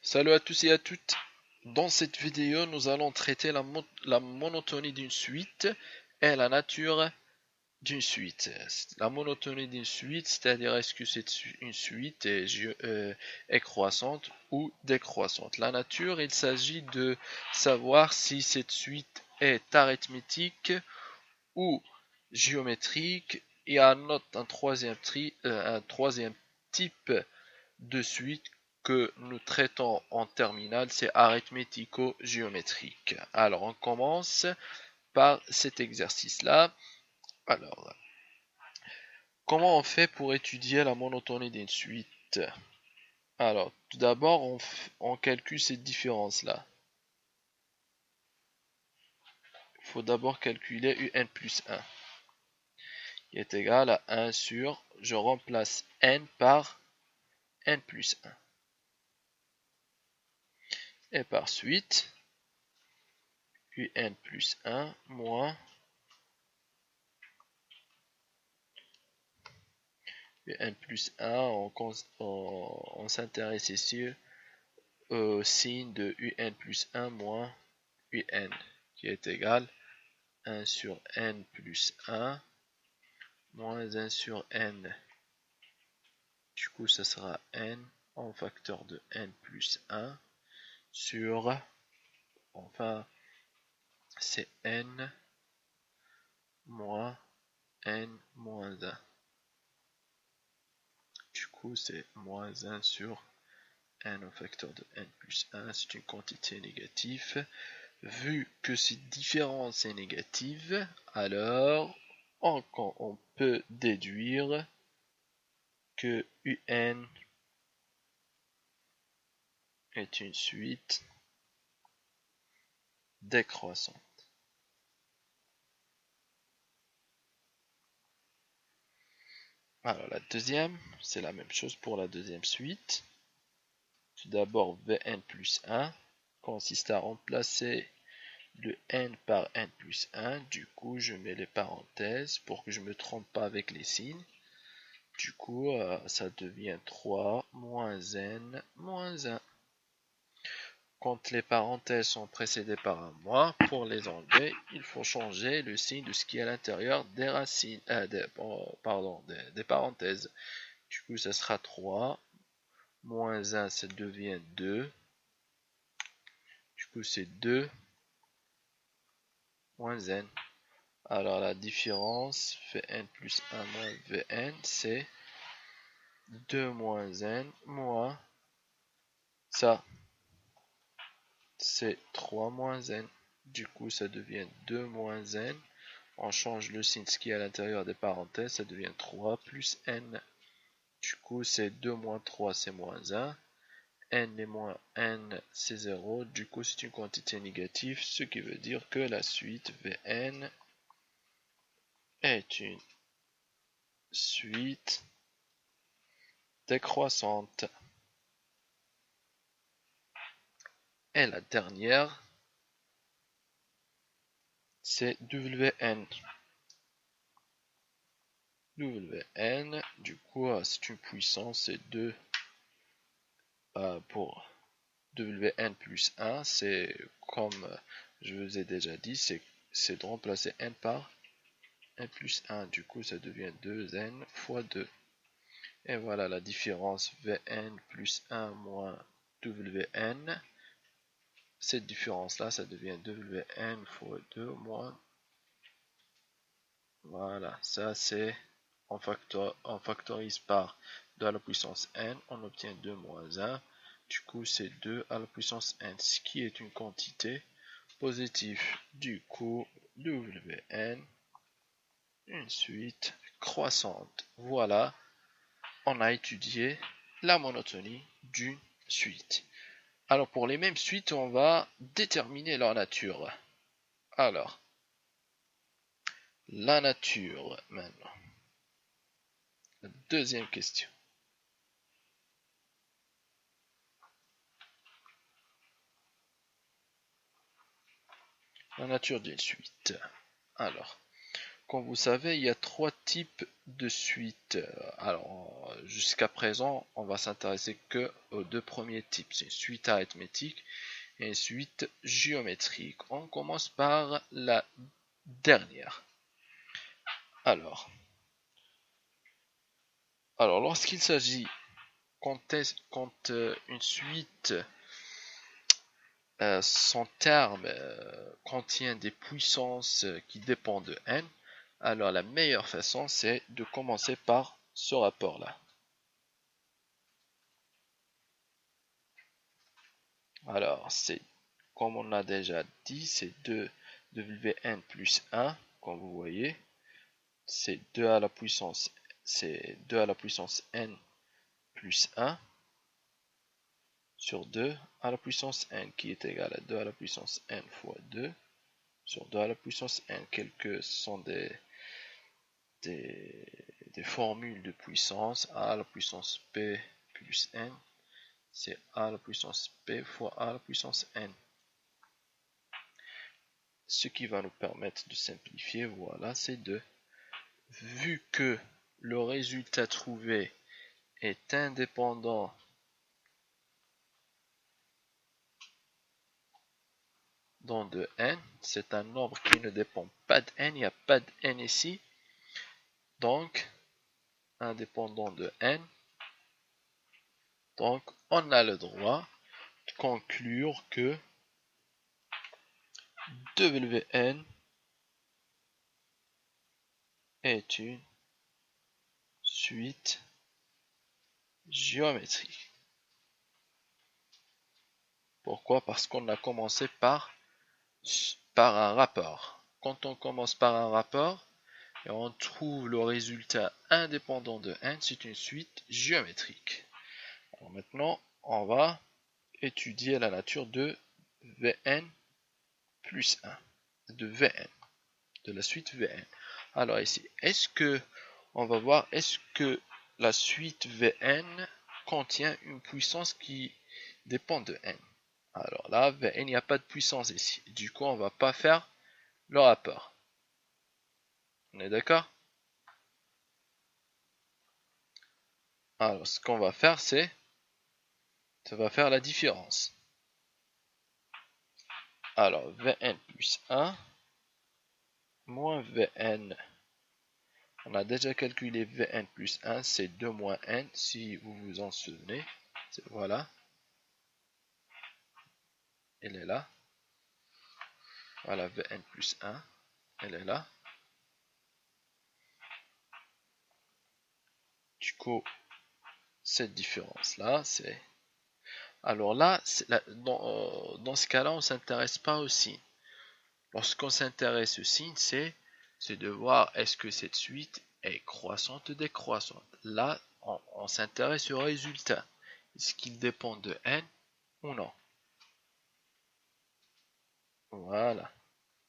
Salut à tous et à toutes. Dans cette vidéo, nous allons traiter la monotonie d'une suite et la nature d'une suite. La monotonie d'une suite, c'est-à-dire est-ce que c'est une suite est croissante ou décroissante. La nature, il s'agit de savoir si cette suite est arithmétique ou géométrique. Et un troisième type de suite que nous traitons en terminale, c'est arithmético-géométrique. Alors, on commence par cet exercice-là. Alors, comment on fait pour étudier la monotonie d'une suite? Alors, tout d'abord, on calcule cette différence-là. Il faut d'abord calculer un plus 1, qui est égal à 1 sur, je remplace n par n plus 1. Et par suite, un plus 1 moins un plus 1, on s'intéresse ici au signe de un plus 1 moins un, qui est égal à 1 sur n plus 1 moins 1 sur n. Du coup, ça sera n en facteur de n plus 1 sur, enfin, c'est n moins n moins 1. Du coup, c'est moins 1 sur n au facteur de n plus 1. C'est une quantité négative. Vu que cette différence est négative, alors on peut déduire que un est une suite décroissante. Alors la deuxième, c'est la même chose pour la deuxième suite. Tout d'abord, Vn plus 1 consiste à remplacer le n par n plus 1. Du coup, je mets les parenthèses pour que je ne me trompe pas avec les signes. Du coup, ça devient 3 moins n moins 1. Quand les parenthèses sont précédées par un moins, pour les enlever, il faut changer le signe de ce qui est à l'intérieur des racines, des parenthèses. Du coup, ça sera 3, moins 1, ça devient 2. Du coup, c'est 2 moins n. Alors, la différence, Vn plus 1 moins Vn, c'est 2 moins n moins ça. C'est 3 moins n. Du coup, ça devient 2 moins n. On change le signe, ce qui est à l'intérieur des parenthèses, ça devient 3 plus n. Du coup, c'est 2 moins 3, c'est moins 1. N et moins n, c'est 0. Du coup, c'est une quantité négative, ce qui veut dire que la suite Vn est une suite décroissante. Et la dernière, c'est Wn. Wn, du coup, c'est une puissance, c'est 2 pour Wn plus 1, c'est comme je vous ai déjà dit, c'est de remplacer n par n plus 1. Du coup, ça devient 2n fois 2. Et voilà la différence Vn plus 1 moins Wn. Cette différence-là, ça devient Wn fois 2 moins. Voilà, ça c'est on factorise par 2 à la puissance n, on obtient 2 moins 1. Du coup, c'est 2 à la puissance n, ce qui est une quantité positive. Du coup, Wn, une suite croissante. Voilà, on a étudié la monotonie d'une suite. Alors, pour les mêmes suites, on va déterminer leur nature. Alors, la nature maintenant. Deuxième question. La nature d'une suite. Alors, Comme vous savez, il y a 3 types de suites. Alors, jusqu'à présent, on va s'intéresser que aux 2 premiers types. C'est une suite arithmétique et une suite géométrique. On commence par la dernière. Alors lorsqu'il s'agit quand une suite, son terme contient des puissances qui dépendent de n, alors la meilleure façon c'est de commencer par ce rapport là. Alors c'est, comme on a déjà dit, c'est 2wn plus 1, comme vous voyez, c'est 2 à la puissance n plus 1 sur 2 à la puissance n, qui est égal à 2 à la puissance n fois 2 sur 2 à la puissance n. Quelques sont des formules de puissance. A à la puissance p plus n, c'est a à la puissance p fois a à la puissance n. Ce qui va nous permettre de simplifier, voilà, c'est 2. Vu que le résultat trouvé est indépendant de n, c'est un nombre qui ne dépend pas de n, il n'y a pas de n ici, donc indépendant de n, donc on a le droit de conclure que Wn est une suite géométrique. Pourquoi? Parce qu'on a commencé par un rapport. Quand on commence par un rapport et on trouve le résultat indépendant de n, c'est une suite géométrique. Alors maintenant, on va étudier la nature de Vn plus 1, de Vn, de la suite Vn. Alors ici, on va voir, est-ce que la suite Vn contient une puissance qui dépend de n? Alors là, Vn, il n'y a pas de puissance ici. Du coup, on ne va pas faire le rapport. On est d'accord? Alors, ce qu'on va faire, c'est ça va faire la différence. Alors, Vn plus 1 moins Vn. On a déjà calculé Vn plus 1, c'est 2 moins n, si vous vous en souvenez. Voilà. Elle est là. Voilà, Vn plus 1. Elle est là. Du coup, cette différence-là, c'est... Alors là, dans ce cas-là, on ne s'intéresse pas au signe. Lorsqu'on s'intéresse au signe, c'est de voir est-ce que cette suite est croissante ou décroissante. Là, on s'intéresse au résultat. Est-ce qu'il dépend de n ou non? Voilà.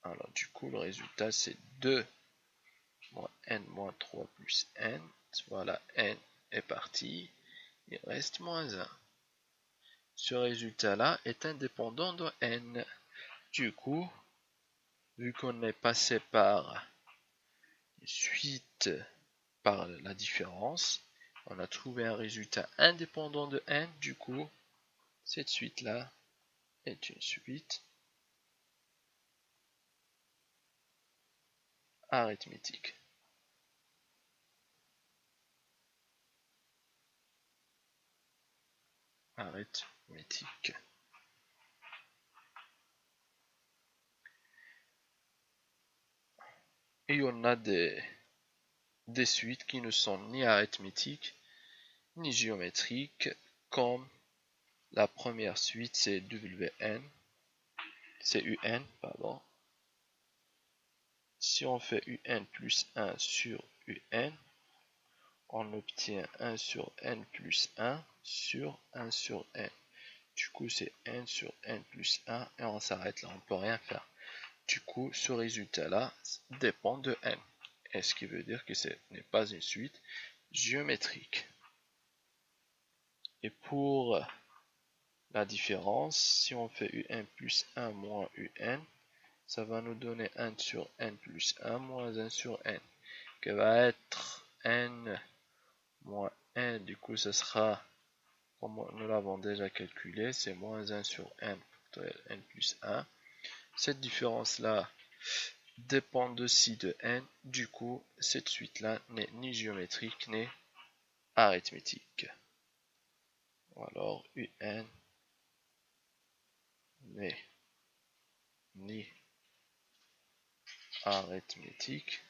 Alors du coup, le résultat, c'est 2 moins n moins 3 plus n. Voilà, n est parti. Il reste moins 1. Ce résultat-là est indépendant de n. Du coup, vu qu'on est passé par suite par la différence, on a trouvé un résultat indépendant de n. Du coup, cette suite-là est une suite arithmétique. Arithmétique. Et on a des suites qui ne sont ni arithmétiques ni géométriques, comme la première suite, c'est un, pardon. Si on fait un plus 1 sur un, on obtient 1 sur n plus 1 sur 1 sur n. Du coup, c'est 1 sur n plus 1 et on s'arrête là, on ne peut rien faire. Du coup, ce résultat-là dépend de n. Et ce qui veut dire que ce n'est pas une suite géométrique. Et pour la différence, si on fait un plus 1 moins un, ça va nous donner 1 sur n plus 1 moins 1 sur n, qui va être n moins 1. Du coup, ce sera, comme nous l'avons déjà calculé, c'est moins 1 sur n, n plus 1. Cette différence-là dépend de ci de n. Du coup, cette suite-là n'est ni géométrique ni arithmétique. Alors, un n'est ni arithmétique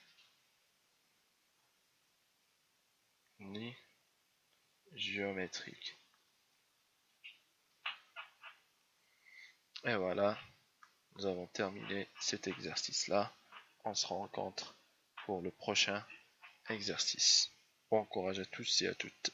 ni géométrique. Et voilà, nous avons terminé cet exercice-là. On se rencontre pour le prochain exercice. Bon courage à tous et à toutes.